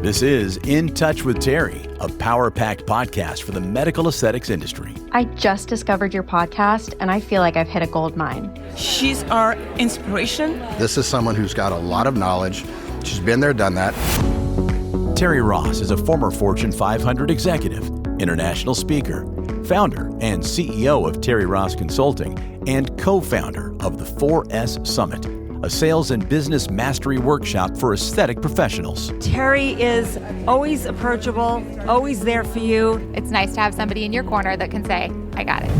This is In Touch with Terri, a power-packed podcast for the medical aesthetics industry. I just discovered your podcast, and I feel like I've hit a gold mine. She's our inspiration. This is someone who's got a lot of knowledge. She's been there, done that. Terri Ross is a former Fortune 500 executive, international speaker, founder and CEO of Terri Ross Consulting, and co-founder of the 4S Summit, a sales and business mastery workshop for aesthetic professionals. Terri is always approachable, always there for you. It's nice to have somebody in your corner that can say, I got it.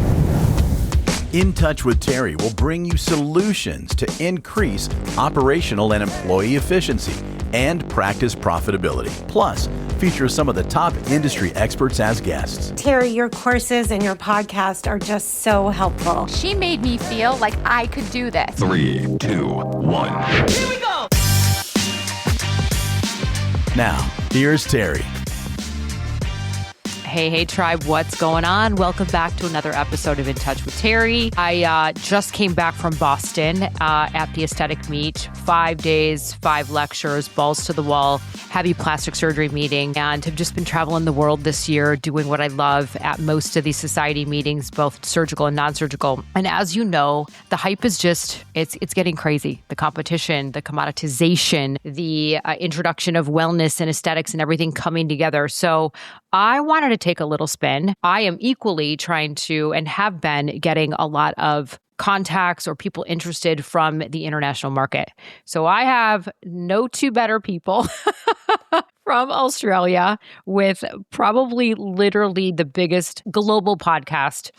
In Touch with Terri will bring you solutions to increase operational and employee efficiency and practice profitability. Plus, feature some of the top industry experts as guests. Terri, your courses and your podcast are just so helpful. She made me feel like I could do this. 3, 2, 1. Here we go. Now, here's Terri. Hey, tribe, what's going on? Welcome back to another episode of In Touch with Terri. I just came back from Boston at the Aesthetic Meet. 5 days, 5 lectures, balls to the wall, heavy plastic surgery meeting, and have just been traveling the world this year doing what I love at most of these society meetings, both surgical and non-surgical. And as you know, the hype is just, it's getting crazy. The competition, the commoditization, the introduction of wellness and aesthetics and everything coming together. So I wanted to take a little spin. I am equally trying to and have been getting a lot of contacts or people interested from the international market. So I have no two better people from Australia with probably literally the biggest global podcast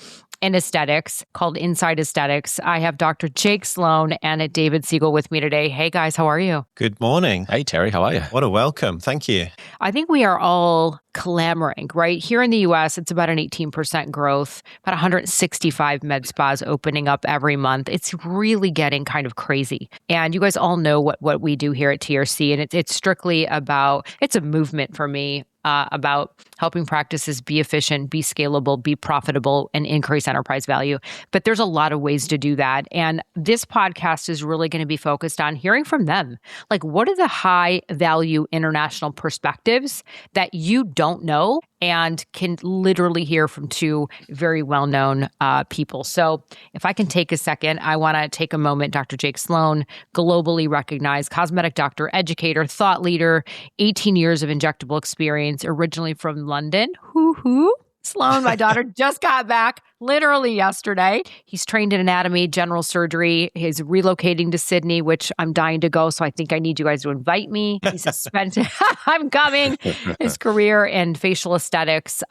in aesthetics called Inside Aesthetics. I have Dr. Jake Sloane and David Segal with me today. Hey guys, how are you? Good morning. Hey, Terri, how are you? What a welcome. Thank you. I think we are all clamoring, right? Here in the US, it's about an 18% growth, about 165 med spas opening up every month. It's really getting kind of crazy. And you guys all know what we do here at TRC. And it's strictly about, it's a movement for me about helping practices be efficient, be scalable, be profitable, and increase enterprise value. But there's a lot of ways to do that. And this podcast is really going to be focused on hearing from them. Like, what are the high value international perspectives that you don't know and can literally hear from two very well-known people? So if I can take a second, I want to take a moment. Dr. Jake Sloane, globally recognized cosmetic doctor, educator, thought leader, 18 years of injectable experience, originally from London. Hoo-hoo. Sloane, my daughter, just got back literally yesterday. He's trained in anatomy, general surgery. He's relocating to Sydney, which I'm dying to go. So I think I need you guys to invite me. He's spent, I'm coming, his career in facial aesthetics.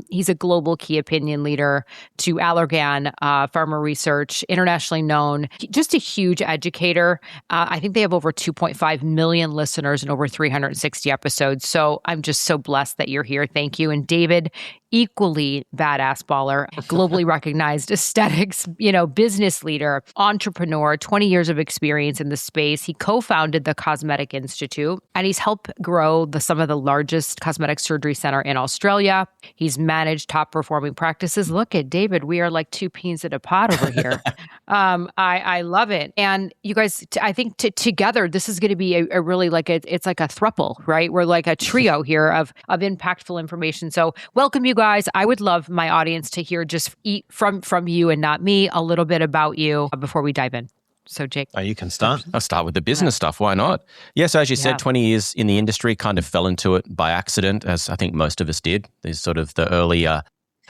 He's a global key opinion leader to Allergan Pharma Research, internationally known, just a huge educator. I think they have over 2.5 million listeners and over 360 episodes. So I'm just so blessed that you're here. Thank you. And David, equally badass baller, globally recognized aesthetics, business leader, entrepreneur, 20 years of experience in the space. He co-founded the Cosmetic Institute, and he's helped grow some of the largest cosmetic surgery center in Australia. He's managed top performing practices. Look at David. We are like two peas in a pod over here. I love it. And you guys, I think together, this is going to be a really it's like a throuple, right? We're like a trio here of impactful information. So welcome you guys. I would love my audience to hear just from you and not me a little bit about you before we dive in. So Jake. Oh, you can start. I'll start with the business stuff. Why not? Yes, as you said, 20 years in the industry, kind of fell into it by accident, as I think most of us did. There's sort of the early, I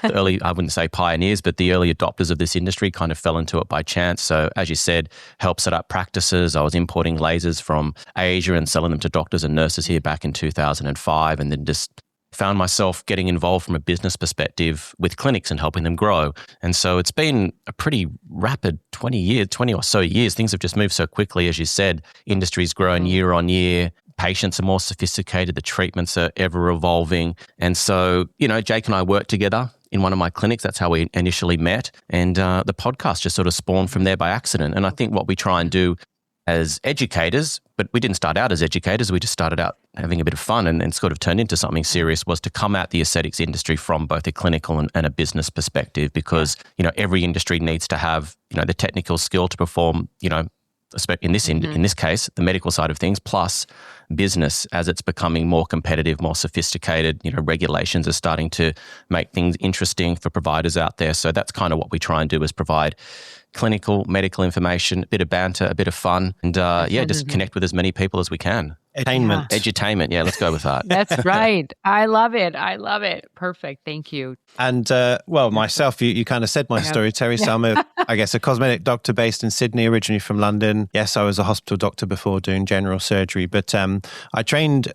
wouldn't say pioneers, but the early adopters of this industry kind of fell into it by chance. So as you said, helped set up practices. I was importing lasers from Asia and selling them to doctors and nurses here back in 2005, and then just found myself getting involved from a business perspective with clinics and helping them grow. And so it's been a pretty rapid 20 or so years. Things have just moved so quickly. As you said, industry's grown year on year. Patients are more sophisticated. The treatments are ever evolving. And so, Jake and I worked together in one of my clinics. That's how we initially met. And the podcast just sort of spawned from there by accident. And I think what we try and do as educators, but we didn't start out as educators, we just started out having a bit of fun and sort of turned into something serious, was to come at the aesthetics industry from both a clinical and a business perspective, because, every industry needs to have, the technical skill to perform, in this case, the medical side of things, plus business as it's becoming more competitive, more sophisticated. Regulations are starting to make things interesting for providers out there. So that's kind of what we try and do, is provide clinical, medical information, a bit of banter, a bit of fun, and just connect with as many people as we can. Edutainment. Yeah, let's go with that. That's right. I love it. Perfect. Thank you. And myself, you kind of said my story, Terri. So I'm a cosmetic doctor based in Sydney, originally from London. Yes, I was a hospital doctor before doing general surgery, but I trained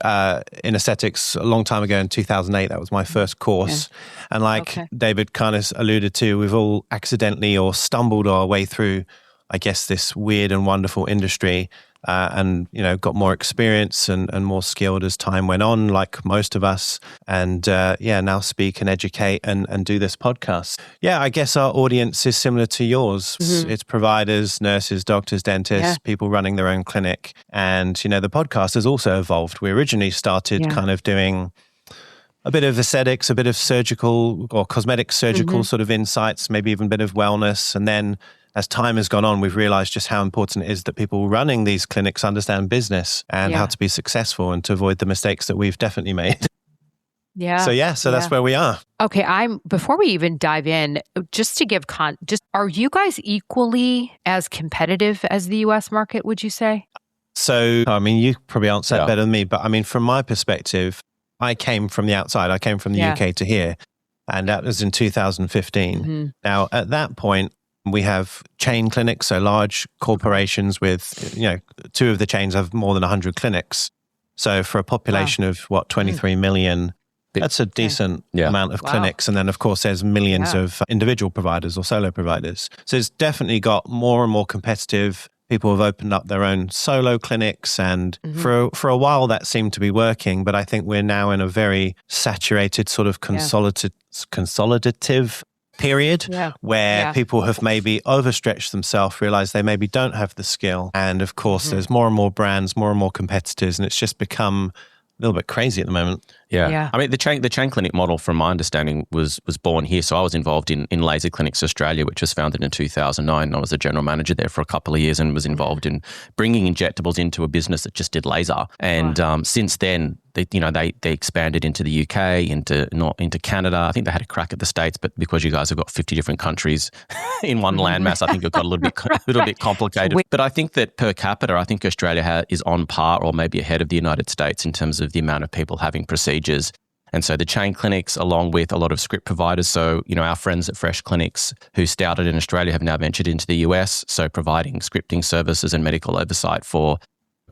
in aesthetics a long time ago in 2008. That was my first course. Yeah. And like David kind of alluded to, we've all accidentally or stumbled our way through, I guess, this weird and wonderful industry. And got more experience and more skilled as time went on, like most of us. And now speak and educate and do this podcast. Yeah, I guess our audience is similar to yours. Mm-hmm. It's providers, nurses, doctors, dentists, people running their own clinic. And, the podcast has also evolved. We originally started kind of doing a bit of aesthetics, a bit of surgical or cosmetic surgical sort of insights, maybe even a bit of wellness. And then as time has gone on, we've realized just how important it is that people running these clinics understand business and how to be successful and to avoid the mistakes that we've definitely made. Yeah. So that's where we are. Okay. Before we even dive in, just to give are you guys equally as competitive as the US market, would you say? So, you probably answer that better than me, but from my perspective, I came from the outside. I came from the UK to here, and that was in 2015. Mm-hmm. Now, at that point, we have chain clinics, so large corporations with, two of the chains have more than 100 clinics. So for a population of 23 million, that's a decent amount of clinics. And then, of course, there's millions of individual providers or solo providers. So it's definitely got more and more competitive. People have opened up their own solo clinics, and for a while that seemed to be working. But I think we're now in a very saturated sort of consolidative period where people have maybe overstretched themselves, realized they maybe don't have the skill. And of course, there's more and more brands, more and more competitors, and it's just become a little bit crazy at the moment. Yeah. The chain clinic model, from my understanding, was born here. So I was involved in Laser Clinics Australia, which was founded in 2009. I was a general manager there for a couple of years and was involved in bringing injectables into a business that just did laser. And since then, they expanded into the UK, into Canada. I think they had a crack at the States, but because you guys have got 50 different countries in one landmass, I think it got a little bit complicated. But I think that per capita, I think Australia is on par or maybe ahead of the United States in terms of the amount of people having procedures. And so the chain clinics, along with a lot of script providers, so, our friends at Fresh Clinics who started in Australia have now ventured into the US, so providing scripting services and medical oversight for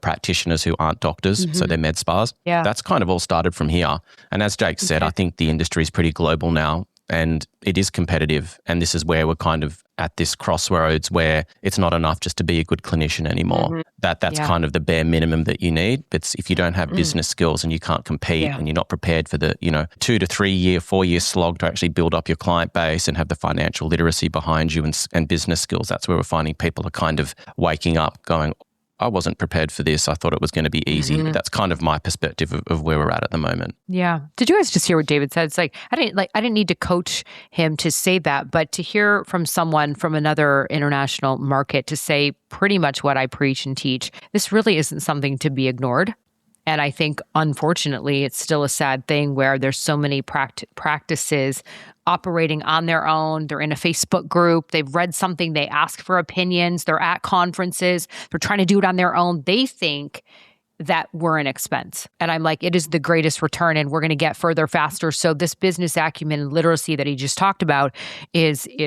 practitioners who aren't doctors, so they're med spas. Yeah. That's kind of all started from here. And as Jake said, I think the industry is pretty global now and it is competitive. And this is where we're kind of at this crossroads where it's not enough just to be a good clinician anymore. That's kind of the bare minimum that you need. But if you don't have business skills and you can't compete and you're not prepared for the 2 to 3 year, 4 year slog to actually build up your client base and have the financial literacy behind you and business skills, that's where we're finding people are kind of waking up going, I wasn't prepared for this. I thought it was going to be easy. That's kind of my perspective of where we're at the moment. Yeah. Did you guys just hear what David said? It's like I didn't need to coach him to say that, but to hear from someone from another international market to say pretty much what I preach and teach, this really isn't something to be ignored. And I think, unfortunately, it's still a sad thing where there's so many practices operating on their own. They're in a Facebook group. They've read something. They ask for opinions. They're at conferences. They're trying to do it on their own. They think that we're an expense. And I'm like, it is the greatest return and we're going to get further faster. So this business acumen and literacy that he just talked about it's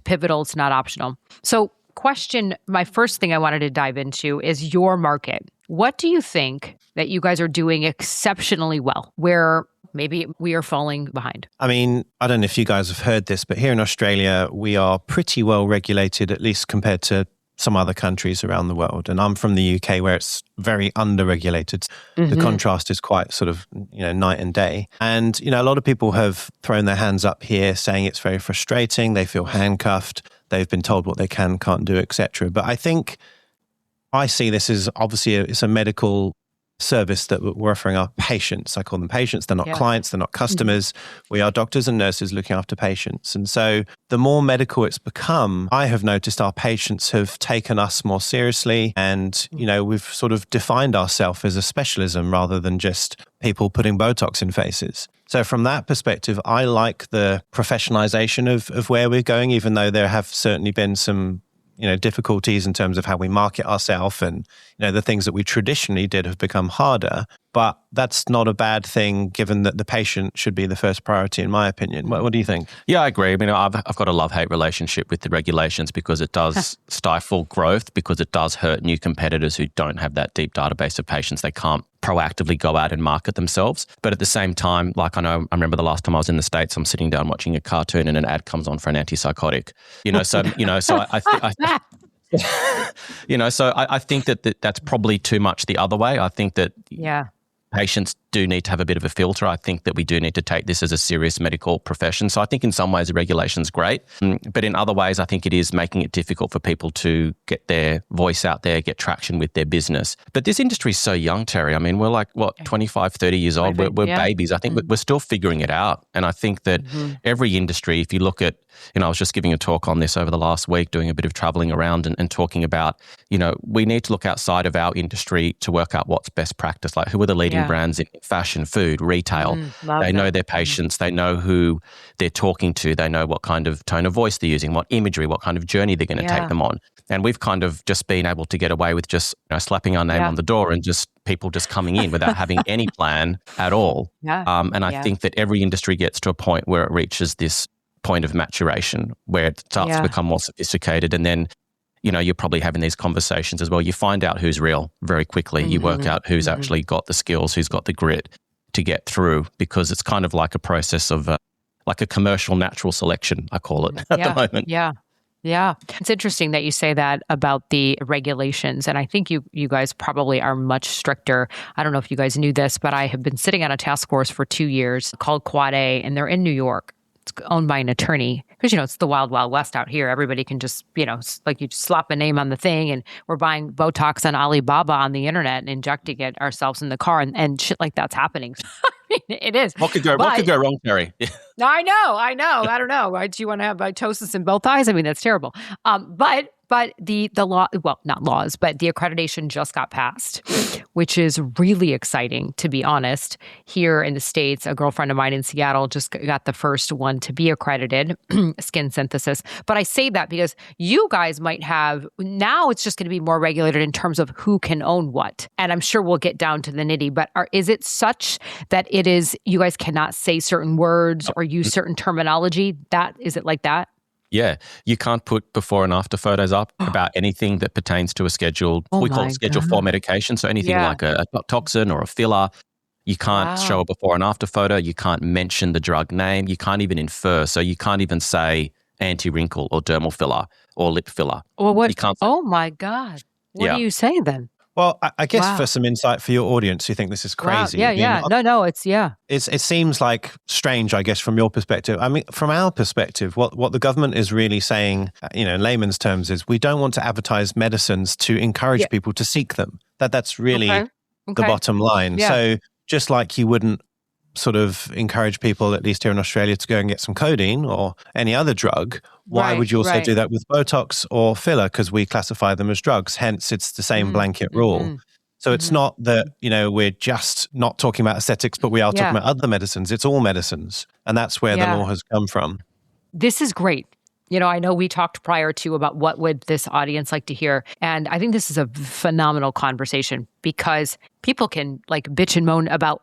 pivotal. It's not optional. So my first thing I wanted to dive into is your market. What do you think that you guys are doing exceptionally well, where maybe we are falling behind? I don't know if you guys have heard this, but here in Australia, we are pretty well regulated, at least compared to some other countries around the world. And I'm from the UK where it's very under-regulated. The contrast is quite sort of, night and day. And, a lot of people have thrown their hands up here saying it's very frustrating. They feel handcuffed. They've been told what they can, can't do, etc. But I think I see this as obviously it's a medical service that we're offering our patients. I call them patients. They're not clients. They're not customers. We are doctors and nurses looking after patients. And so the more medical it's become, I have noticed our patients have taken us more seriously. And, we've sort of defined ourselves as a specialism rather than just people putting Botox in faces. So from that perspective, I like the professionalization of where we're going, even though there have certainly been some difficulties in terms of how we market ourselves, and the things that we traditionally did have become harder. But that's not a bad thing, given that the patient should be the first priority, in my opinion. What do you think? Yeah, I agree. I mean, I've got a love-hate relationship with the regulations because it does stifle growth, because it does hurt new competitors who don't have that deep database of patients. They can't proactively go out and market themselves. But at the same time, I remember the last time I was in the States, I'm sitting down watching a cartoon and an ad comes on for an antipsychotic. So I think that that's probably too much the other way. I think that patients do need to have a bit of a filter. I think that we do need to take this as a serious medical profession. So I think in some ways the regulation's great, but in other ways I think it is making it difficult for people to get their voice out there, get traction with their business. But this industry is so young, Terri. I mean, we're 25, 30 years old. We're babies. I think we're still figuring it out. And I think that every industry, if you look at, I was just giving a talk on this over the last week, doing a bit of traveling around and talking about, we need to look outside of our industry to work out what's best practice. Like, who are the leading brands in fashion, food, retail? They know their patients. They know who they're talking to. They know what kind of tone of voice they're using, what imagery, what kind of journey they're going to take them on. And we've kind of just been able to get away with just slapping our name on the door and just people just coming in without having any plan at all. And I think that every industry gets to a point where it reaches this point of maturation where it starts to become more sophisticated. And then, you're probably having these conversations as well. You find out who's real very quickly. You work out who's actually got the skills, who's got the grit to get through, because it's kind of like a process of like a commercial natural selection, I call it at the moment. Yeah. It's interesting that you say that about the regulations. And I think you guys probably are much stricter. I don't know if you guys knew this, but I have been sitting on a task force for 2 years called Quad A, and they're in New York. It's owned by an attorney, because, it's the wild, wild west out here. Everybody can just, you just slap a name on the thing, and we're buying Botox on Alibaba on the internet and injecting it ourselves in the car, and shit like that's happening. It is. What could go wrong, Terri? I know. I don't know. Right? Do you want to have mitosis in both eyes? I mean, that's terrible. But the law, well, not laws, but the accreditation just got passed, which is really exciting, to be honest. Here in the States, a girlfriend of mine in Seattle just got the first one to be accredited, skin synthesis. But I say that because you guys might have, now it's just going to be more regulated in terms of who can own what. And I'm sure we'll get down to the nitty, but is it such that it is, you guys cannot say certain words or use certain terminology? Is it like that? Yeah, you can't put before and after photos up about anything that pertains to a scheduled, we call it Schedule 4 medication. So anything like a toxin or a filler, you can't show a before and after photo. You can't mention the drug name. You can't even infer. So you can't even say anti-wrinkle or dermal filler or lip filler. Or what? You can't oh my God. What do you say then? Well, I guess for some insight for your audience, you think this is crazy. Wow. Yeah. No, it's. It seems like strange, I guess, from your perspective. I mean, from our perspective, what the government is really saying, in layman's terms, is we don't want to advertise medicines to encourage people to seek them. That's really the bottom line. Yeah. So just like you wouldn't sort of encourage people, at least here in Australia, to go and get some codeine or any other drug, why would you also do that with Botox or filler? Because we classify them as drugs. Hence, it's the same blanket rule. So it's not that, we're just not talking about aesthetics, but we are talking about other medicines. It's all medicines. And that's where the law has come from. This is great. I know we talked prior to about what would this audience like to hear. And I think this is a phenomenal conversation, because people can bitch and moan about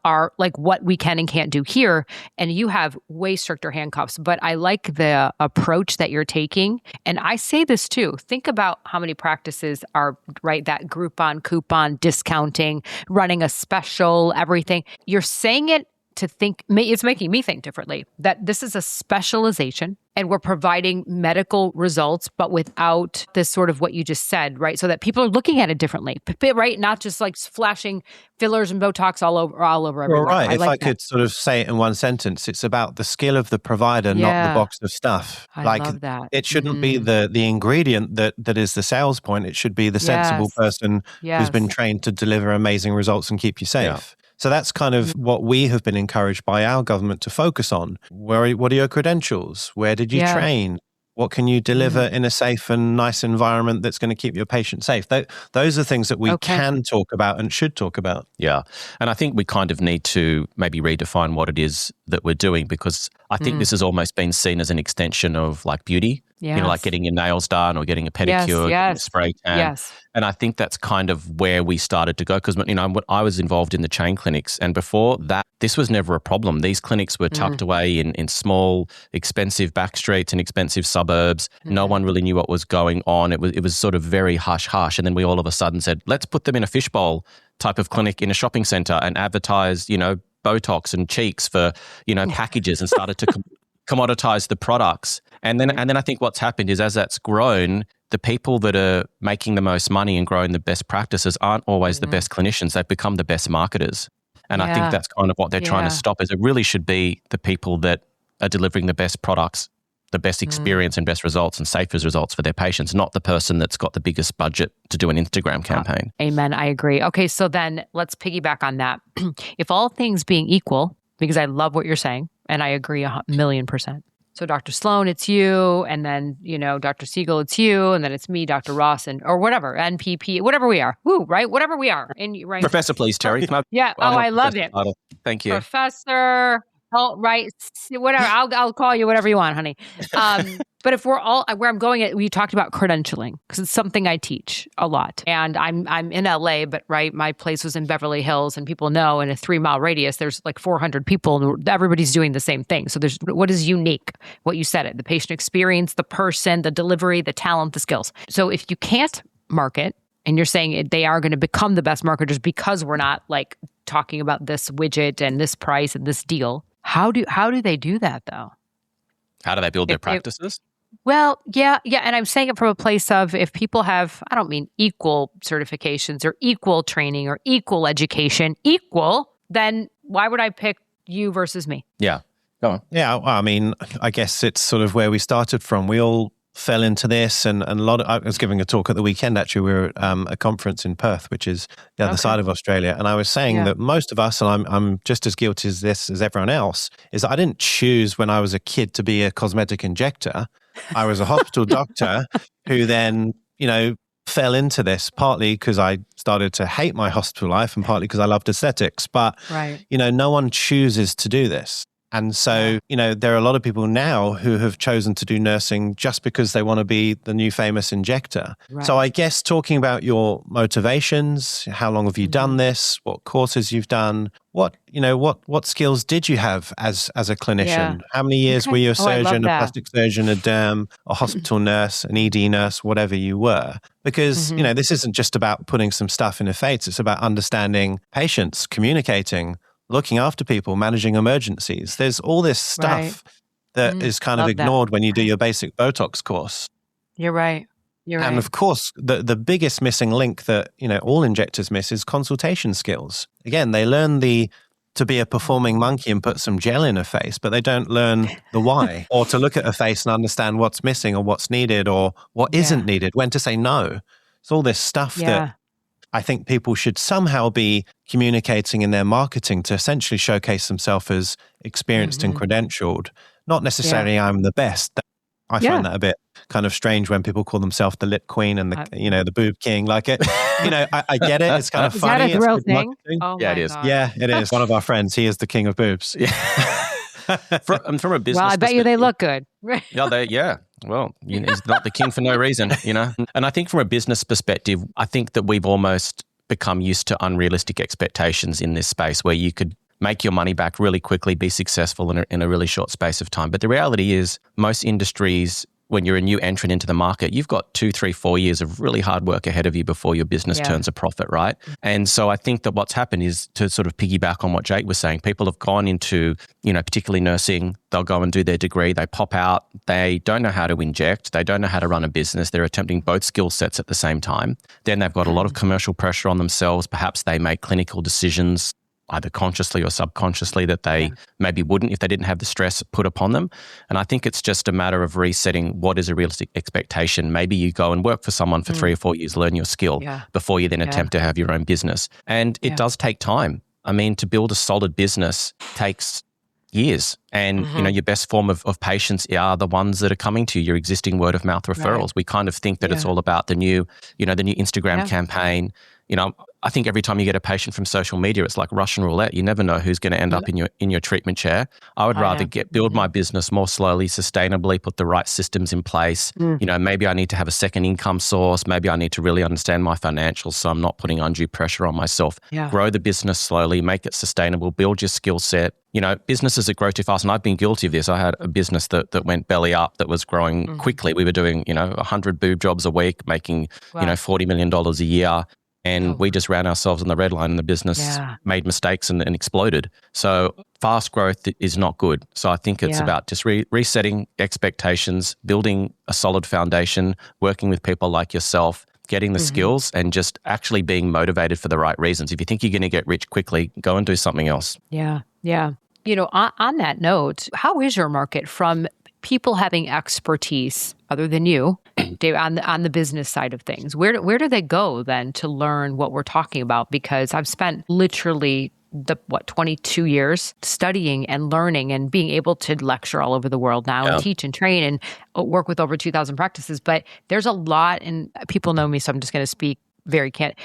what we can and can't do here. And you have way stricter handcuffs. But I like the approach that you're taking. And I say this too. Think about how many practices are, that Groupon, coupon, discounting, running a special, everything. You're saying it to think, it's making me think differently, that this is a specialization and we're providing medical results, but without this sort of what you just said, right? So that people are looking at it differently, right? Not just like flashing fillers and Botox all over everywhere. Well, right. I could sort of say it in one sentence, it's about the skill of the provider, not the box of stuff. I love that. It shouldn't be the ingredient that is the sales point. It should be the sensible person who's been trained to deliver amazing results and keep you safe. Yeah. So that's kind of what we have been encouraged by our government to focus on. What are your credentials? Where did you train? What can you deliver in a safe and nice environment that's going to keep your patient safe? Those are things that we can talk about and should talk about. Yeah. And I think we kind of need to maybe redefine what it is that we're doing, because I think this has almost been seen as an extension of like beauty. Yes. You know, like getting your nails done or getting a pedicure, getting a spray tan. Yes. And I think that's kind of where we started to go, because, you know, I was involved in the chain clinics, and before that, this was never a problem. These clinics were tucked away in small, expensive back streets and expensive suburbs. No one really knew what was going on. It was sort of very hush-hush. And then we all of a sudden said, let's put them in a fishbowl type of clinic in a shopping center and advertise, you know, Botox and cheeks for, you know, packages, and started to commoditize the products. And then I think what's happened is, as that's grown, the people that are making the most money and growing the best practices aren't always the best clinicians. They've become the best marketers. And I think that's kind of what they're trying to stop, is it really should be the people that are delivering the best products, the best experience and best results and safest results for their patients, not the person that's got the biggest budget to do an Instagram campaign. Amen. I agree. Okay, so then let's piggyback on that. If all things being equal, because I love what you're saying, and I agree 1,000,000%. So Dr. Sloane, it's you, and then, you know, Dr. Segal, it's you, and then it's me, Dr. Ross, and or whatever, NPP, whatever we are. Woo, right? Whatever we are. Right? Professor, please, Terri. Yeah. I loved it. Thank you. Professor. Oh, right. Whatever. I'll call you whatever you want, honey. But if we're all where I'm going, we talked about credentialing, because it's something I teach a lot. And I'm in LA, but right, my place was in Beverly Hills, and people know in a 3-mile radius, there's like 400 people, and everybody's doing the same thing. So there's what is unique, what you said it, the patient experience, the person, the delivery, the talent, the skills. So if you can't market, and you're saying they are going to become the best marketers because we're not like talking about this widget and this price and this deal, how do they do that though? How do they build their practices? Well, yeah. And I'm saying it from a place of, if people have, I don't mean equal certifications or equal training or equal education, then why would I pick you versus me? Yeah. Go on. Yeah. Well, I mean, I guess it's sort of where we started from. We all fell into this, and a lot of, I was giving a talk at the weekend, actually. We were at a conference in Perth, which is the other side of Australia. And I was saying that most of us, and I'm just as guilty as this as everyone else, is I didn't choose when I was a kid to be a cosmetic injector. I was a hospital doctor who then, you know, fell into this, partly because I started to hate my hospital life and partly because I loved aesthetics. But, you know, no one chooses to do this. And so, you know, there are a lot of people now who have chosen to do nursing just because they want to be the new famous injector. Right. So I guess talking about your motivations, how long have you done this, what courses you've done, what skills did you have as a clinician? Yeah. How many years were you a surgeon, a plastic surgeon, a derm, a hospital nurse, an ED nurse, whatever you were? Because, you know, this isn't just about putting some stuff in a face. It's about understanding patients, communicating, looking after people, managing emergencies. There's all this stuff that is kind of ignored when you do your basic Botox course. You're right. And of course, the biggest missing link that, you know, all injectors miss is consultation skills. Again, they learn to be a performing monkey and put some gel in a face, but they don't learn the why, or to look at a face and understand what's missing or what's needed or what isn't needed, when to say no. It's all this stuff that I think people should somehow be communicating in their marketing to essentially showcase themselves as experienced and credentialed. Not necessarily I'm the best. I find that a bit kind of strange when people call themselves the lip queen and the boob king. Like it, you know, I get it. It's kind of funny. Is that a real thing? Oh, yeah, it is. God. Yeah, it is. One of our friends, he is the king of boobs. Yeah. From a business I bet you they look good. Well, you know, he's not the king for no reason, you know. And I think from a business perspective, I think that we've almost become used to unrealistic expectations in this space where you could make your money back really quickly, be successful in a really short space of time. But the reality is most industries when you're a new entrant into the market, you've got 2, 3, 4 years of really hard work ahead of you before your business turns a profit, right? And so I think that what's happened is, to sort of piggyback on what Jake was saying, people have gone into, particularly nursing, they'll go and do their degree, they pop out, they don't know how to inject, they don't know how to run a business, they're attempting both skill sets at the same time. Then they've got a lot of commercial pressure on themselves. Perhaps they make clinical decisions either consciously or subconsciously that they maybe wouldn't if they didn't have the stress put upon them. And I think it's just a matter of resetting what is a realistic expectation. Maybe you go and work for someone for 3 or 4 years, learn your skill before you then attempt to have your own business. And it does take time. I mean, to build a solid business takes years. And, your best form of patients are the ones that are coming to you, your existing word of mouth referrals. Right. We kind of think that it's all about the new Instagram campaign. I think every time you get a patient from social media, it's like Russian roulette. You never know who's going to end up in your treatment chair. I would rather build my business more slowly, sustainably, put the right systems in place. Maybe I need to have a second income source. Maybe I need to really understand my financials so I'm not putting undue pressure on myself. Grow the business slowly, make it sustainable, build your skill set. Businesses that grow too fast, and I've been guilty of this. I had a business that went belly up that was growing quickly. We were doing, 100 boob jobs a week, making, $40 million a year. And we just ran ourselves on the red line and the business made mistakes and exploded. So fast growth is not good. So I think it's about just resetting expectations, building a solid foundation, working with people like yourself, getting the skills and just actually being motivated for the right reasons. If you think you're going to get rich quickly, go and do something else. Yeah. On that note, how is your market from people having expertise other than you, Dave, on the business side of things? Where do they go then to learn what we're talking about? Because I've spent literally 22 years studying and learning and being able to lecture all over the world now and teach and train and work with over 2,000 practices. But there's a lot, and people know me, so I'm just going to speak very candid.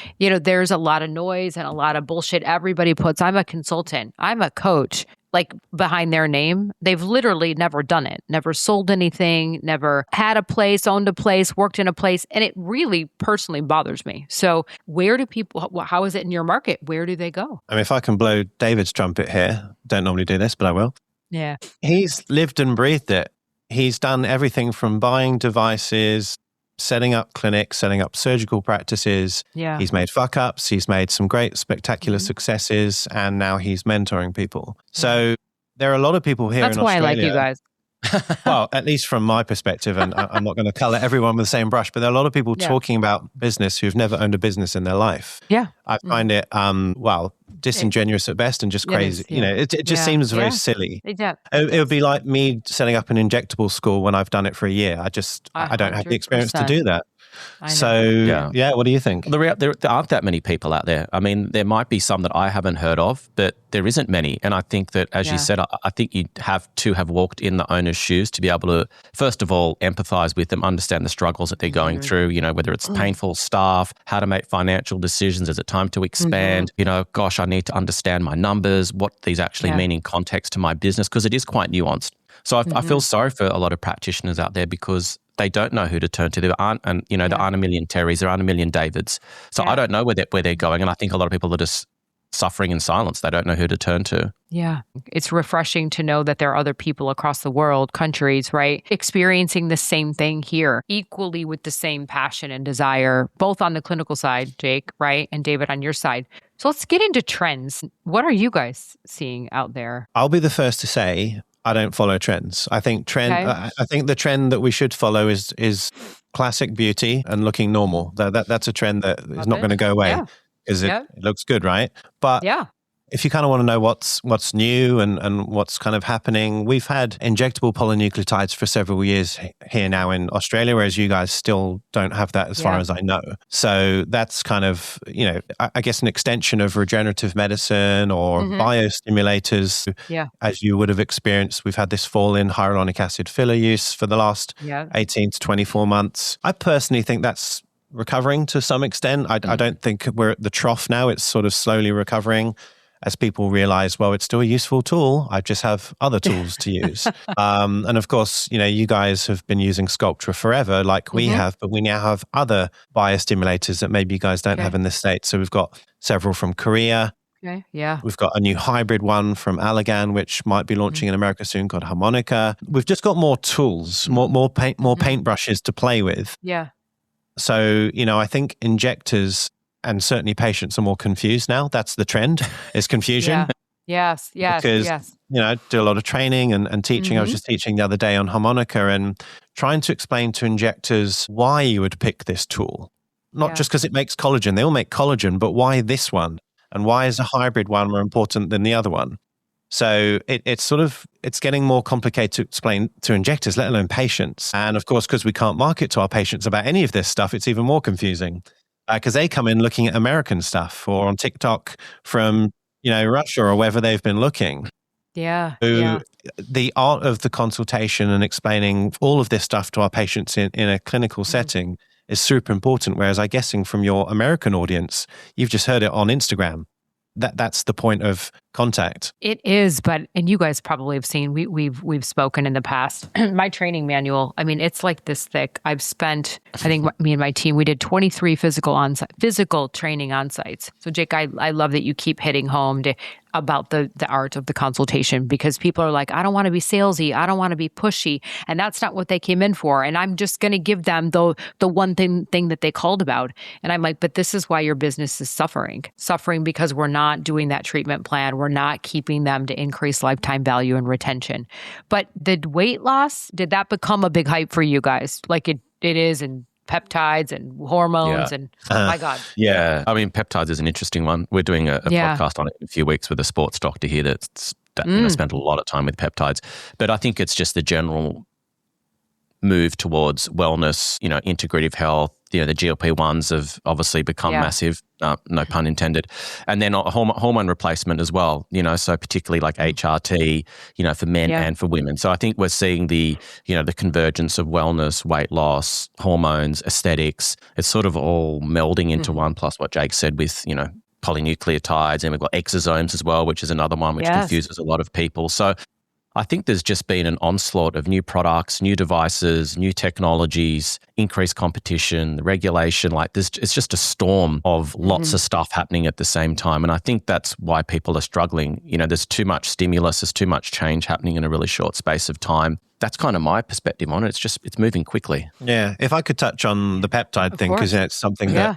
There's a lot of noise and a lot of bullshit everybody puts. I'm a consultant. I'm a coach. Like behind their name, they've literally never done it, never sold anything, never had a place, owned a place, worked in a place. And it really personally bothers me. So where do people, how is it in your market? Where do they go? I mean, if I can blow David's trumpet here, don't normally do this, but I will. Yeah. He's lived and breathed it. He's done everything from buying devices, setting up clinics, setting up surgical practices. Yeah. He's made fuck ups. He's made some great, spectacular successes. And now he's mentoring people. So there are a lot of people here in Australia. That's why I like you guys. Well, at least from my perspective, and I'm not going to color everyone with the same brush, but there are a lot of people talking about business who've never owned a business in their life. Yeah. I find it, disingenuous at best and just crazy. It just seems very silly. It would be like me setting up an injectable school when I've done it for a year. I don't have the experience to do that. So, what do you think? There aren't that many people out there. I mean, there might be some that I haven't heard of, but there isn't many. And I think that, as you said, I think you have to have walked in the owner's shoes to be able to, first of all, empathize with them, understand the struggles that they're going through, whether it's painful staff, how to make financial decisions, is it time to expand, gosh, I need to understand my numbers, what these actually mean in context to my business, because it is quite nuanced. So I feel sorry for a lot of practitioners out there because they don't know who to turn to. There aren't a million Terrys, there aren't a million Davids. So I don't know where they're going. And I think a lot of people are just suffering in silence. They don't know who to turn to. Yeah. It's refreshing to know that there are other people across the world, countries, right, experiencing the same thing here, equally with the same passion and desire, both on the clinical side, Jake, right, and David on your side. So let's get into trends. What are you guys seeing out there? I'll be the first to say I don't follow trends. I think I think the trend that we should follow is classic beauty and looking normal. That's a trend that is not going to go away because it looks good, right? But if you kind of want to know what's new and what's kind of happening, we've had injectable polynucleotides for several years here now in Australia, whereas you guys still don't have that as far as I know. So that's kind of, I guess an extension of regenerative medicine or biostimulators. Yeah. As you would have experienced, we've had this fall in hyaluronic acid filler use for the last 18 to 24 months. I personally think that's recovering to some extent. I don't think we're at the trough now. It's sort of slowly recovering as people realize, well, it's still a useful tool. I just have other tools to use. And of course, you guys have been using Sculptra forever like we have, but we now have other biostimulators that maybe you guys don't have in the States. So we've got several from Korea. Okay. Yeah. We've got a new hybrid one from Allergan, which might be launching in America soon, called Harmonica. We've just got more tools, more paintbrushes to play with. Yeah. So, I think injectors and certainly patients are more confused now. That's the trend, is confusion. Yes. Because, I do a lot of training and teaching. I was just teaching the other day on Harmonica and trying to explain to injectors why you would pick this tool. Not just because it makes collagen. They all make collagen, but why this one? And why is a hybrid one more important than the other one? So it's getting more complicated to explain to injectors, let alone patients. And of course, because we can't market to our patients about any of this stuff, it's even more confusing. Because they come in looking at American stuff or on TikTok from, Russia or wherever they've been looking. Yeah. So the art of the consultation and explaining all of this stuff to our patients in a clinical setting is super important. Whereas I'm guessing from your American audience, you've just heard it on Instagram. That's the point of contact. It is, and you guys probably have seen, we've spoken in the past. My training manual, I mean, it's like this thick. I've spent, I think me and my team, we did 23 physical training on sites. So Jake, I love that you keep hitting home about the art of the consultation, because people are like, I don't want to be salesy. I don't want to be pushy. And that's not what they came in for. And I'm just going to give them the one thing that they called about. And I'm like, but this is why your business is suffering because we're not doing that treatment plan. We're not keeping them to increase lifetime value and retention. But the weight loss, did that become a big hype for you guys? Like it is in peptides and hormones and oh my God. Yeah. I mean, peptides is an interesting one. We're doing a podcast on it in a few weeks with a sports doctor here that spent a lot of time with peptides. But I think it's just the general move towards wellness, integrative health. The GLP-1s have obviously become massive, no pun intended. And then hormone replacement as well, so particularly like HRT, for men and for women. So I think we're seeing the convergence of wellness, weight loss, hormones, aesthetics. It's sort of all melding into one, plus what Jake said with, polynucleotides. And we've got exosomes as well, which is another one which confuses a lot of people. So I think there's just been an onslaught of new products, new devices, new technologies, increased competition, regulation. Like it's just a storm of lots of stuff happening at the same time. And I think that's why people are struggling. There's too much stimulus, there's too much change happening in a really short space of time. That's kind of my perspective on it. It's moving quickly. Yeah. If I could touch on the peptide thing, because it's something that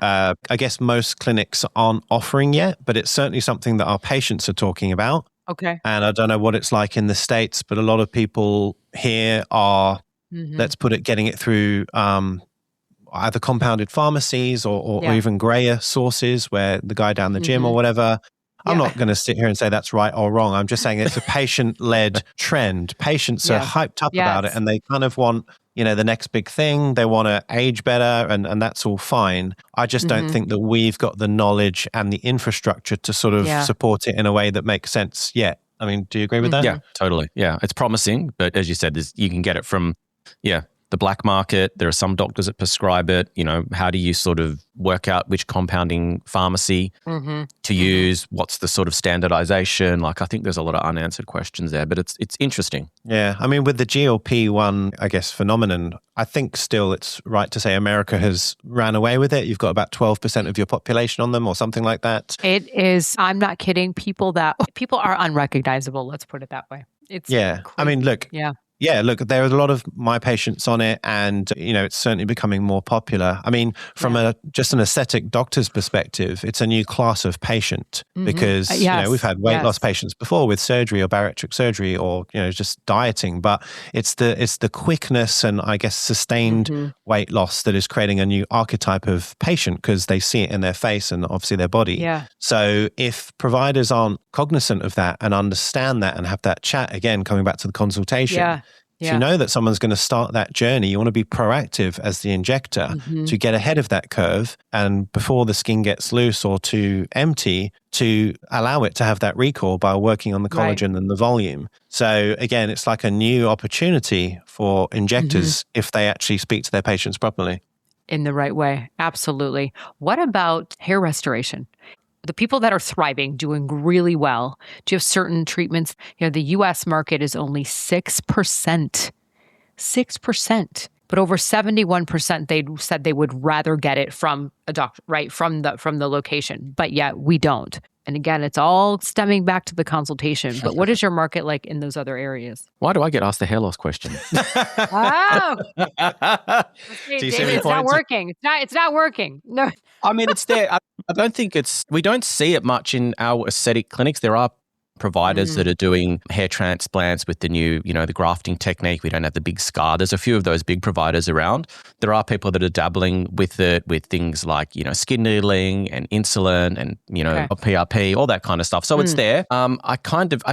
I guess most clinics aren't offering yet, but it's certainly something that our patients are talking about. Okay. And I don't know what it's like in the States, but a lot of people here are, let's put it, getting it through either compounded pharmacies or even grayer sources where the guy down the gym or whatever. I'm not going to sit here and say that's right or wrong. I'm just saying it's a patient-led trend. Patients are hyped up about it and they kind of want, the next big thing. They want to age better and that's all fine. I just don't think that we've got the knowledge and the infrastructure to sort of support it in a way that makes sense yet. I mean, do you agree with that? Yeah, totally. Yeah, it's promising. But as you said, you can get it from, the black market. There are some doctors that prescribe it. How do you sort of work out which compounding pharmacy to use? What's the sort of standardization? Like, I think there's a lot of unanswered questions there, but it's interesting. Yeah. I mean, with the GLP-1, I guess, phenomenon, I think still it's right to say America has ran away with it. You've got about 12% of your population on them or something like that. It is, I'm not kidding, people are unrecognizable. Let's put it that way. It's crazy. I mean, look. Yeah, look, there are a lot of my patients on it and, it's certainly becoming more popular. I mean, from just an aesthetic doctor's perspective, it's a new class of patient because, we've had weight loss patients before with surgery or bariatric surgery or, just dieting, but it's the quickness and I guess sustained weight loss that is creating a new archetype of patient because they see it in their face and obviously their body. Yeah. So if providers aren't cognizant of that and understand that and have that chat, again, coming back to the consultation, if you know that someone's going to start that journey, you want to be proactive as the injector to get ahead of that curve and before the skin gets loose or too empty to allow it to have that recall by working on the collagen and the volume. So again, it's like a new opportunity for injectors if they actually speak to their patients properly. In the right way. Absolutely. What about hair restoration? The people that are thriving, doing really well, do you have certain treatments? The U.S. market is only 6%. 6%. But over 71%, they said they would rather get it from a doctor, right? From the location. But yet we don't. And again, it's all stemming back to the consultation. But what is your market like in those other areas? Why do I get asked the hair loss question? Oh, David, it's not working. It's not working. No. I mean, it's there. I don't think we don't see it much in our aesthetic clinics. There are providers that are doing hair transplants with the new, the grafting technique. We don't have the big scar. There's a few of those big providers around. There are people that are dabbling with it, with things like, skin needling and insulin and, PRP, all that kind of stuff. So it's there. I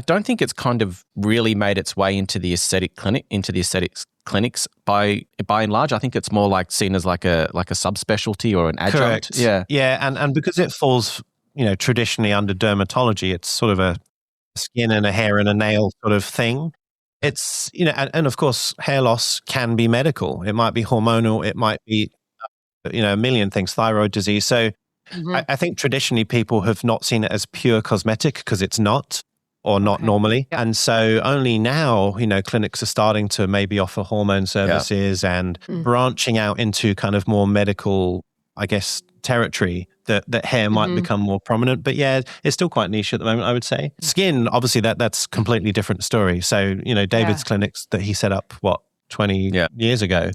don't think it's kind of really made its way into the aesthetics clinics by and large. I think it's more like seen as like a subspecialty or an adjunct. Correct. Yeah. And because it falls, traditionally under dermatology, it's sort of a skin and a hair and a nail sort of thing. It's, and of course, hair loss can be medical. It might be hormonal. It might be, a million things, thyroid disease. So I think traditionally people have not seen it as pure cosmetic because it's not, or not normally. Yeah. And so only now, clinics are starting to maybe offer hormone services and branching out into kind of more medical, I guess, territory that hair might become more prominent. But yeah, it's still quite niche at the moment, I would say. Skin, obviously, that's completely different story. So, David's clinics that he set up, 20 years ago,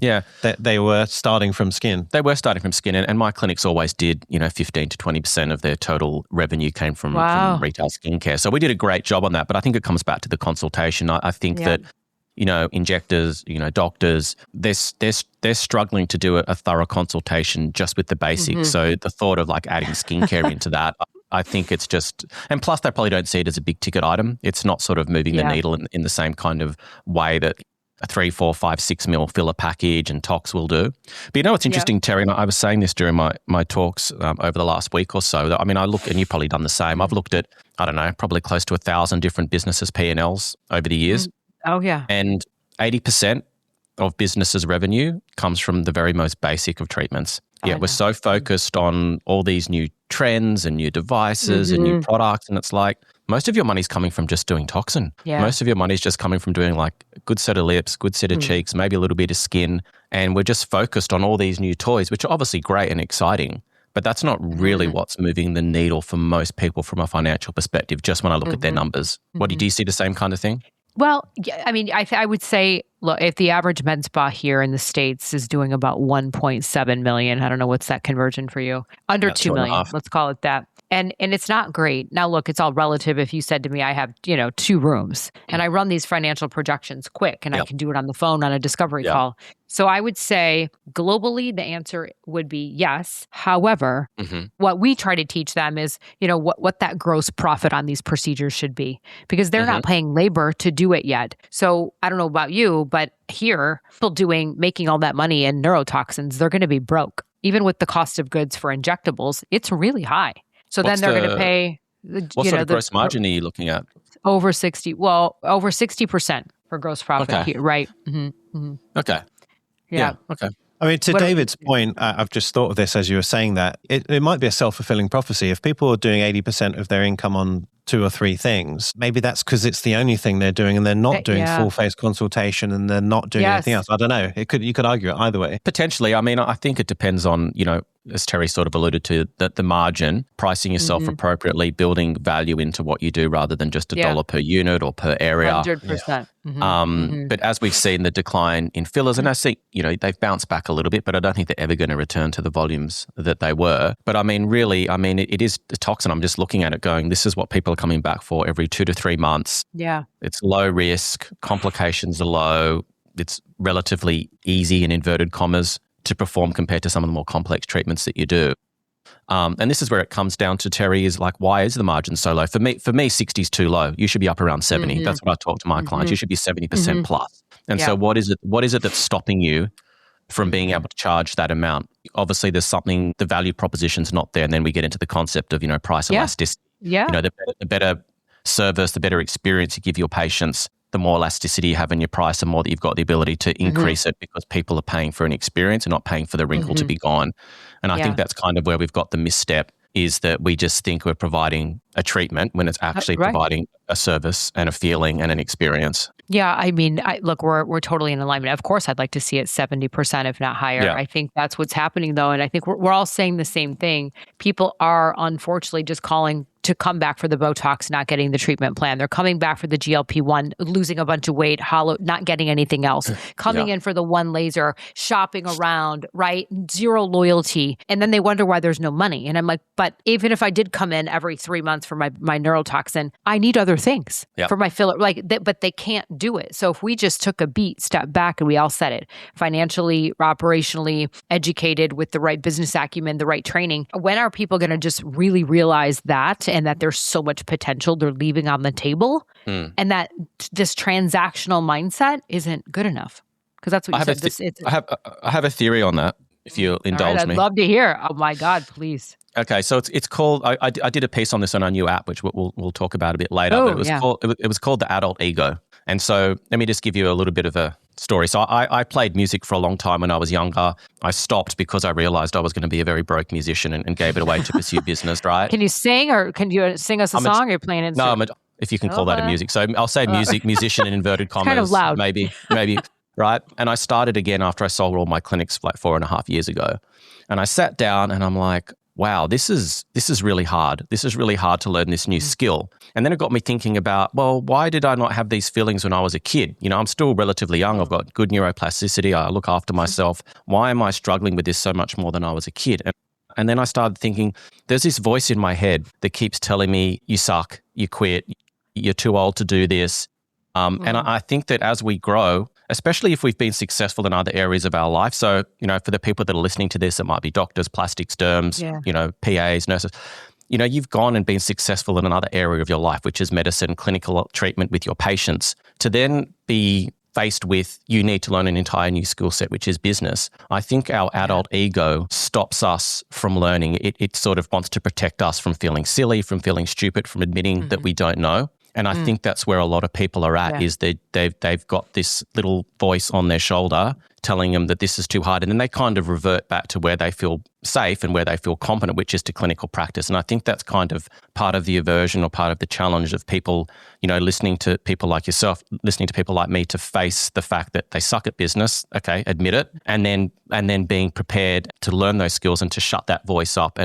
they were starting from skin. They were starting from skin. And my clinics always did, 15 to 20% of their total revenue came from retail skincare. So we did a great job on that. But I think it comes back to the consultation. I think that injectors, doctors, they're struggling to do a thorough consultation just with the basics. So the thought of like adding skincare into that, I think it's just, and plus they probably don't see it as a big ticket item. It's not sort of moving the needle in the same kind of way that a 3, 4, 5, 6 mil filler package and tox will do. But what's interesting, Terri, and I was saying this during my talks over the last week or so, I mean, I look, and you've probably done the same, I've looked at, I don't know, probably close to 1,000 different businesses' P&Ls over the years. Oh, yeah. And 80% of businesses' revenue comes from the very most basic of treatments. We're so focused on all these new trends and new devices and new products. And it's like, most of your money's coming from just doing toxin. Yeah. Most of your money's just coming from doing like a good set of lips, good set of cheeks, maybe a little bit of skin. And we're just focused on all these new toys, which are obviously great and exciting. But that's not really what's moving the needle for most people from a financial perspective, just when I look at their numbers. What do you see the same kind of thing? Well, I mean, I would say, look, if the average med spa here in the States is doing about 1.7 million, I don't know, what's that conversion for you? Under 2 million, let's call it that. And it's not great. Now, look, it's all relative. If you said to me, I have, 2 rooms and I run these financial projections quick and I can do it on the phone on a discovery call. So I would say globally, the answer would be yes. However, what we try to teach them is, what that gross profit on these procedures should be, because they're not paying labor to do it yet. So I don't know about you, but here, people making all that money in neurotoxins, they're going to be broke. Even with the cost of goods for injectables, it's really high. So then they're going to pay. What sort of gross margin are you looking at? Over 60% for gross profit here, right? Okay. Yeah. Okay. I mean, to David's point, I've just thought of this as you were saying that. It might be a self-fulfilling prophecy. If people are doing 80% of their income on 2 or 3 things, maybe that's because it's the only thing they're doing and they're not doing full-face consultation and they're not doing anything else. I don't know. You could argue it either way. Potentially. I mean, I think it depends on, as Terri sort of alluded to, that the margin, pricing yourself appropriately, building value into what you do rather than just $1 per unit or per area. 100%. But as we've seen the decline in fillers, and I think, they've bounced back a little bit, but I don't think they're ever going to return to the volumes that they were. But I mean, really, it is a toxin. I'm just looking at it going, this is what people are coming back for every 2 to 3 months. Yeah. It's low risk, complications are low. It's relatively easy, in inverted commas, to perform compared to some of the more complex treatments that you do. And this is where it comes down to, Terri, is like, why is the margin so low? For me, 60 is too low. You should be up around 70. That's what I talk to my clients. You should be 70% plus. And so what is it that's stopping you from being able to charge that amount? Obviously, there's something, the value proposition's not there. And then we get into the concept of, price elasticity. Yeah. The better service, the better experience you give your patients, the more elasticity you have in your price, the more that you've got the ability to increase it, because people are paying for an experience and not paying for the wrinkle to be gone. And I think that's kind of where we've got the misstep, is that we just think we're providing a treatment when it's actually providing a service and a feeling and an experience. Yeah, I mean, look, we're totally in alignment. Of course, I'd like to see it 70%, if not higher. Yeah. I think that's what's happening, though. And I think we're all saying the same thing. People are unfortunately just calling to come back for the Botox, not getting the treatment plan. They're coming back for the GLP-1, losing a bunch of weight, not getting anything else, coming in for the one laser, shopping around, right? Zero loyalty. And then they wonder why there's no money. And I'm like, but even if I did come in every 3 months for my neurotoxin, I need other things for my filler, but they can't do it. So if we just took a beat, step back, and we all said it, financially, operationally, educated with the right business acumen, the right training, when are people going to just really realize that, and that there's so much potential they're leaving on the table, and that this transactional mindset isn't good enough? Because that's what you said. I have a theory on that, if you'll indulge me. I'd love to hear. Oh my God, please. Okay, so it's called. I did a piece on this on our new app, which we'll talk about a bit later. But it was called the adult ego. And so let me just give you a little bit of a story. So I played music for a long time when I was younger. I stopped because I realized I was going to be a very broke musician and gave it away to pursue business. Right? Can you sing, or can you sing us a song? Or you're playing it? No, if you can call that a music. So I'll say musician in inverted commas. Kind of loud. Maybe. Right? And I started again after I sold all my clinics like 4.5 years ago. And I sat down and I'm like, wow, this is really hard. This is really hard to learn this new skill. And then it got me thinking about, well, why did I not have these feelings when I was a kid? You know, I'm still relatively young. I've got good neuroplasticity. I look after myself. Why am I struggling with this so much more than I was a kid? And then I started thinking, there's this voice in my head that keeps telling me, you suck, you quit, you're too old to do this. And I think that as we grow, especially if we've been successful in other areas of our life. So, you know, for the people that are listening to this, it might be doctors, plastics, derms, you know, PAs, nurses. You know, you've gone and been successful in another area of your life, which is medicine, clinical treatment with your patients. To then be faced with, you need to learn an entire new skill set, which is business. I think our adult ego stops us from learning. It sort of wants to protect us from feeling silly, from feeling stupid, from admitting that we don't know. And I think that's where a lot of people are at, is they've got this little voice on their shoulder telling them that this is too hard. And then they kind of revert back to where they feel safe and where they feel competent, which is to clinical practice. And I think that's kind of part of the aversion or part of the challenge of people, you know, listening to people like yourself, listening to people like me, to face the fact that they suck at business, okay, admit it, and then being prepared to learn those skills and to shut that voice up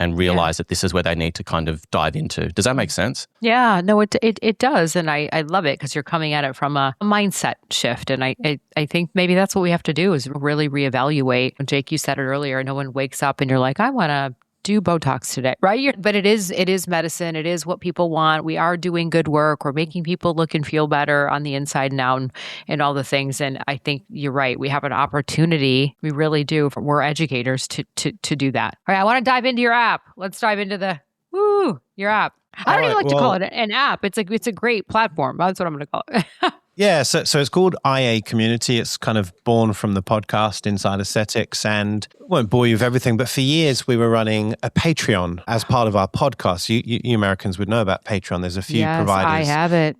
and realize that this is where they need to kind of dive into. Does that make sense? Yeah, no, it does. And I love it because you're coming at it from a mindset shift. And I think maybe that's what we have to do, is really reevaluate. Jake, you said it earlier, no one wakes up and you're like, I want to do Botox today, right? But it is medicine. It is what people want. We are doing good work. We're making people look and feel better on the inside and out, and all the things. And I think you're right. We have an opportunity. We really do. We're educators to do that. All right. I want to dive into your app. Let's dive into your app. I don't even like to call it an app. It's a great platform. That's what I'm going to call it. Yeah, so it's called IA Community. It's kind of born from the podcast Inside Aesthetics, and I won't bore you with everything, but for years we were running a Patreon as part of our podcast. You Americans would know about Patreon. There's a few providers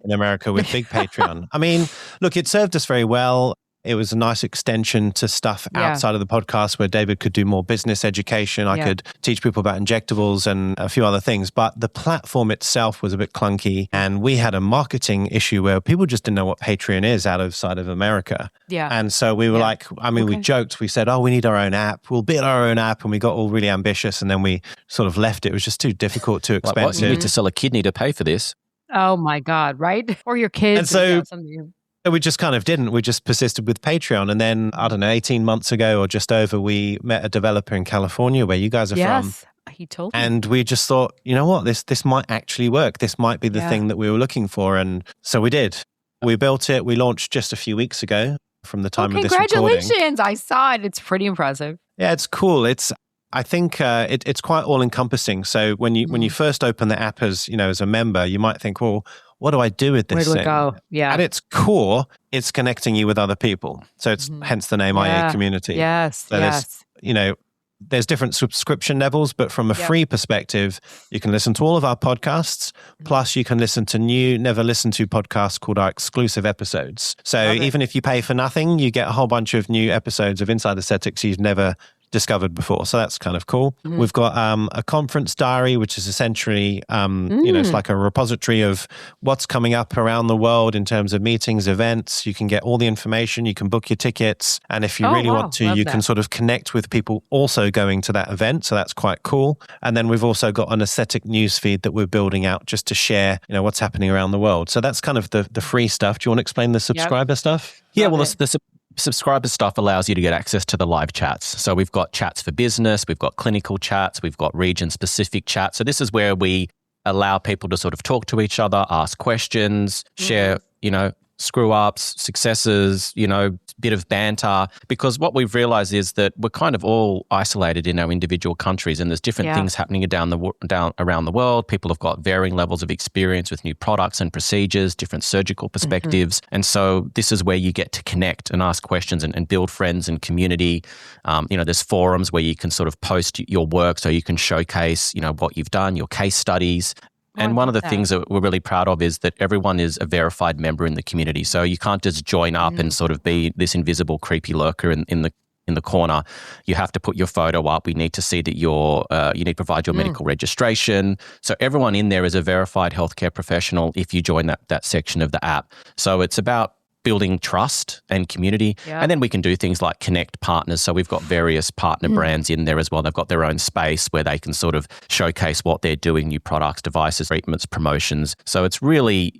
in America with big Patreon. I mean, look, it served us very well. It was a nice extension to stuff outside of the podcast where David could do more business education. I could teach people about injectables and a few other things. But the platform itself was a bit clunky. And we had a marketing issue where people just didn't know what Patreon is outside of America. Yeah. And so we were like, we joked. We said, we need our own app. We'll build our own app. And we got all really ambitious. And then we sort of left it. It was just too difficult, too expensive. You need to sell a kidney to pay for this. Oh, my God, right? Or your kids. And so we just kind of didn't. We just persisted with Patreon. And then, I don't know, 18 months ago or just over, we met a developer in California where you guys are from. He told me. And we just thought, you know what, this might actually work. This might be the thing that we were looking for. And so we did. We built it. We launched just a few weeks ago from the time of this recording. Congratulations. I saw it. It's pretty impressive. Yeah, it's cool. I think it's quite all encompassing. So when you first open the app as a member, you might think, well, what do I do with this thing? Where do I go? Yeah. At its core, it's connecting you with other people. So it's hence the name IA Community. Yes. So there's different subscription levels, but from a free perspective, you can listen to all of our podcasts. Plus, you can listen to new, never listened to podcasts called our exclusive episodes. So even if you pay for nothing, you get a whole bunch of new episodes of Inside Aesthetics you've never discovered before. So that's kind of cool. We've got a conference diary, which is essentially, it's like a repository of what's coming up around the world in terms of meetings, events. You can get all the information, you can book your tickets. And if you really want to, you can sort of connect with people also going to that event. So that's quite cool. And then we've also got an aesthetic news feed that we're building out just to share, what's happening around the world. So that's kind of the free stuff. Do you want to explain the subscriber stuff? Yeah, well, the subscriber stuff allows you to get access to the live chats. So we've got chats for business, we've got clinical chats, we've got region-specific chats. So this is where we allow people to sort of talk to each other, ask questions, share, screw-ups, successes, bit of banter. Because what we've realized is that we're kind of all isolated in our individual countries, and there's different things happening around the world. People have got varying levels of experience with new products and procedures, different surgical perspectives. And so this is where you get to connect and ask questions and build friends and community. There's forums where you can sort of post your work so you can showcase, what you've done, your case studies. And one of the things that we're really proud of is that everyone is a verified member in the community. So you can't just join up and sort of be this invisible, creepy lurker in the corner. You have to put your photo up. We need to see that you need to provide your medical registration. So everyone in there is a verified healthcare professional if you join that section of the app. So it's about building trust and community. And then we can do things like connect partners. So we've got various partner brands in there as well. They've got their own space where they can sort of showcase what they're doing, new products, devices, treatments, promotions. So it's really,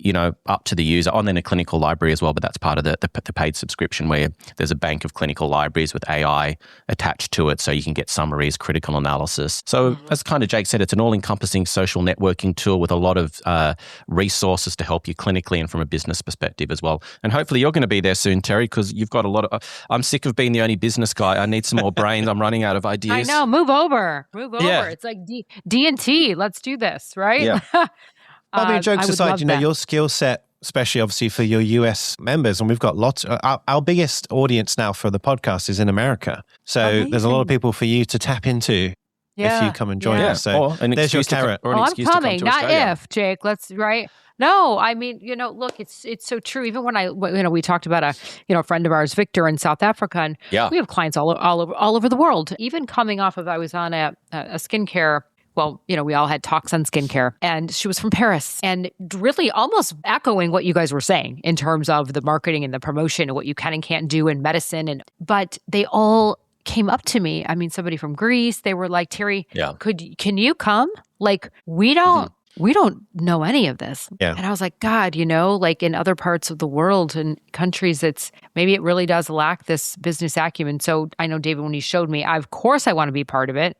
up to the user. And then a clinical library as well, but that's part of the paid subscription where there's a bank of clinical libraries with AI attached to it so you can get summaries, critical analysis. So as kind of Jake said, it's an all-encompassing social networking tool with a lot of resources to help you clinically and from a business perspective as well. And hopefully you're going to be there soon, Terri, because you've got a lot of... I'm sick of being the only business guy. I need some more brains. I'm running out of ideas. I know. Move over. Yeah. It's like D&T. Let's do this, right? Yeah. I mean, jokes aside, your skill set, especially obviously for your US members, and we've got lots... Our biggest audience now for the podcast is in America. So there's a lot of people for you to tap into if you come and join us. So there's your carrot. I'm coming, not if, Jake. Let's, right? No, I mean, look, it's so true. Even when we talked about a friend of ours, Victor, in South Africa, and we have clients all over the world. Even coming off of, I was on a skincare. Well, we all had talks on skincare, and she was from Paris, and really almost echoing what you guys were saying in terms of the marketing and the promotion and what you can and can't do in medicine. But they all came up to me. I mean, somebody from Greece, they were like, Terri, can you come? Like, we don't know any of this. Yeah. And I was like, God, like in other parts of the world and countries, maybe it really does lack this business acumen. So I know, David, when you showed me, of course I want to be part of it.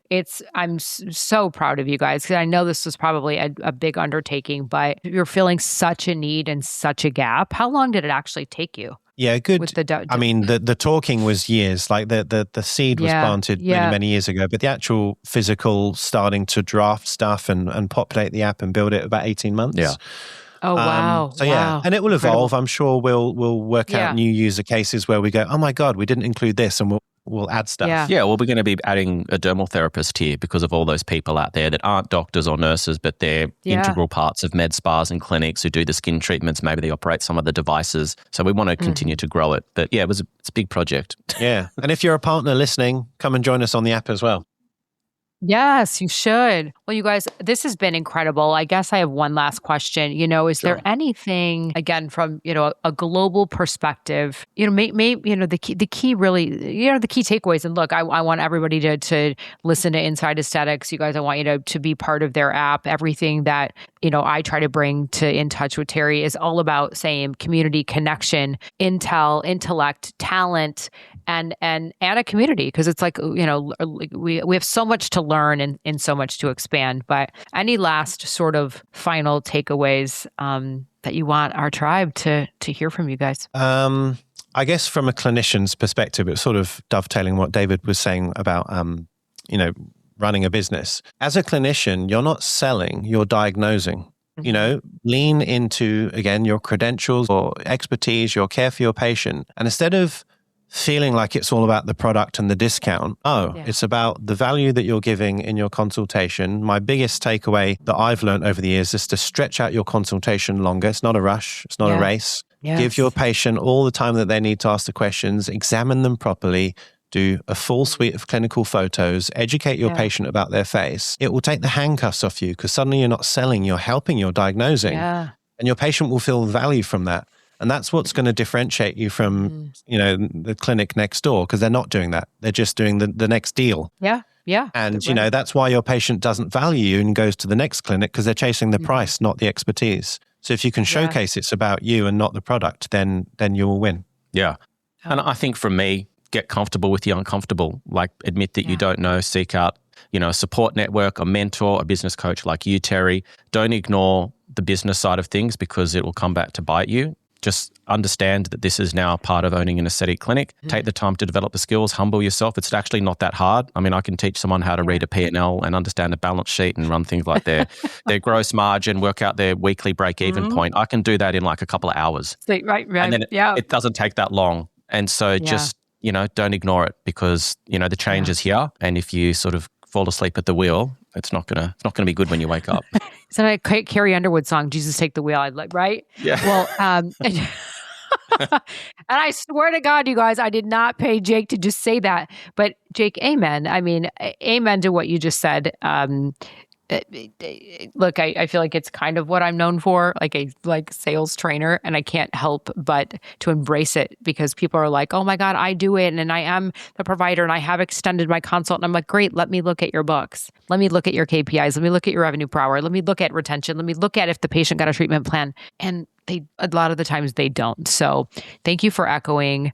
I'm so proud of you guys, because I know this was probably a big undertaking, but you're filling such a need and such a gap. How long did it actually take you? Yeah, good. I mean, the talking was years. Like the seed was planted many, many years ago, but the actual physical starting to draft stuff and populate the app and build it about 18 months. Yeah. Oh, wow. So yeah, and it will evolve. I'm sure we'll work out new user cases where we go, oh my God, we didn't include this, and we'll add stuff. Yeah, well, we're going to be adding a dermal therapist here because of all those people out there that aren't doctors or nurses, but they're integral parts of med spas and clinics who do the skin treatments. Maybe they operate some of the devices. So we want to continue to grow it. But yeah, it's a big project. Yeah. And if you're a partner listening, come and join us on the app as well. Yes, you should. Well, you guys, this has been incredible. I guess I have one last question. Is there anything, again, from, a global perspective, maybe, the key really, the key takeaways, and look, I want everybody to listen to Inside Aesthetics. You guys, I want you to be part of their app. Everything that, I try to bring to InTouch with Terri is all about saying community, connection, intel, intellect, talent, and a community, because it's like, we have so much to learn and so much to expand. But any last sort of final takeaways that you want our tribe to hear from you guys? I guess from a clinician's perspective, it's sort of dovetailing what David was saying about, running a business. As a clinician, you're not selling, you're diagnosing. Lean into, again, your credentials, your expertise, your care for your patient. And instead of feeling like it's all about the product and the discount. It's about the value that you're giving in your consultation. My biggest takeaway that I've learned over the years is to stretch out your consultation longer. It's not a rush. It's not a race. Yes. Give your patient all the time that they need to ask the questions, examine them properly, do a full suite of clinical photos, educate your patient about their face. It will take the handcuffs off you because suddenly you're not selling, you're helping, you're diagnosing. Yeah. And your patient will feel value from that. And that's what's going to differentiate you from, the clinic next door, because they're not doing that. They're just doing the next deal. Yeah. Yeah. And, that's why your patient doesn't value you and goes to the next clinic, because they're chasing the price, not the expertise. So if you can showcase it's about you and not the product, then you will win. Yeah. And I think for me, get comfortable with the uncomfortable. Like, admit that you don't know, seek out, a support network, a mentor, a business coach like you, Terri. Don't ignore the business side of things because it will come back to bite you. Just understand that this is now part of owning an aesthetic clinic. Take the time to develop the skills, humble yourself. It's actually not that hard. I mean, I can teach someone how to read a P&L and understand a balance sheet and run things like their gross margin, work out their weekly break-even point. I can do that in like a couple of hours. Right. And then it doesn't take that long. And so just, don't ignore it because, the change is here. And if you sort of fall asleep at the wheel, it's not gonna be good when you wake up. It's not a Carrie Underwood song, Jesus Take the Wheel. I'd like, right? Yeah. Well, and I swear to God, you guys, I did not pay Jake to just say that. But Jake, amen. I mean, amen to what you just said. Look, I feel like it's kind of what I'm known for, like a sales trainer, and I can't help but to embrace it because people are like, oh my God, I do it. And I am the provider and I have extended my consult. And I'm like, great, let me look at your books. Let me look at your KPIs. Let me look at your revenue per hour. Let me look at retention. Let me look at if the patient got a treatment plan. And a lot of the times they don't. So thank you for echoing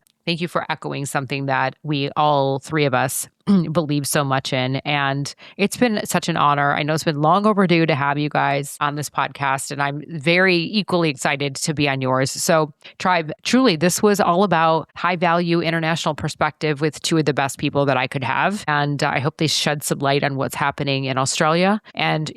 something that we all three of us believe so much in. And it's been such an honor. I know it's been long overdue to have you guys on this podcast, and I'm very equally excited to be on yours. So Tribe, truly, this was all about high value international perspective with two of the best people that I could have. And I hope they shed some light on what's happening in Australia and,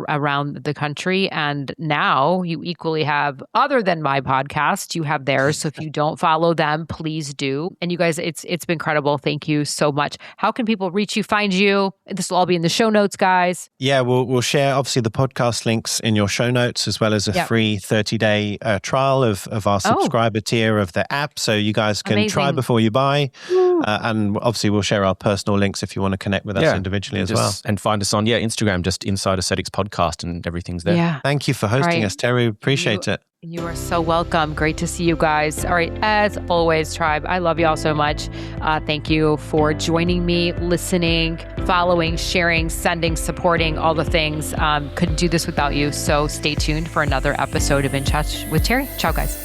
around the country. And now you equally have, other than my podcast, you have theirs. So if you don't follow them, please do. And you guys, it's been incredible. Thank you so much. How can people reach you, find you? This will all be in the show notes, guys. Yeah, we'll share obviously the podcast links in your show notes, as well as a free 30-day trial of our subscriber tier of the app. So you guys can try before you buy. And obviously we'll share our personal links if you want to connect with us individually as well. And find us on Instagram, just Inside Aesthetics Podcast, and everything's there. Yeah. Thank you for hosting us, Terri. Appreciate it. You are so welcome. Great to see you guys. All right. As always, Tribe, I love you all so much. Thank you for joining me, listening, following, sharing, sending, supporting, all the things. Couldn't do this without you. So stay tuned for another episode of In Touch with Terri. Ciao, guys.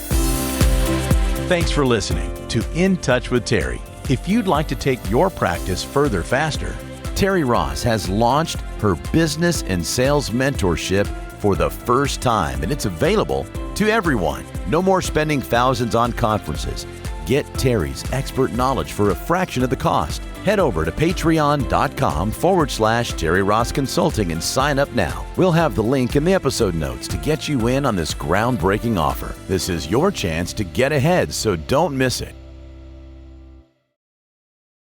Thanks for listening to In Touch with Terri. If you'd like to take your practice further faster, Terri Ross has launched her business and sales mentorship for the first time, and it's available to everyone. No more spending thousands on conferences. Get Terri's expert knowledge for a fraction of the cost. Head over to patreon.com/Terri Ross Consulting and sign up now. We'll have the link in the episode notes to get you in on this groundbreaking offer. This is your chance to get ahead, so don't miss it.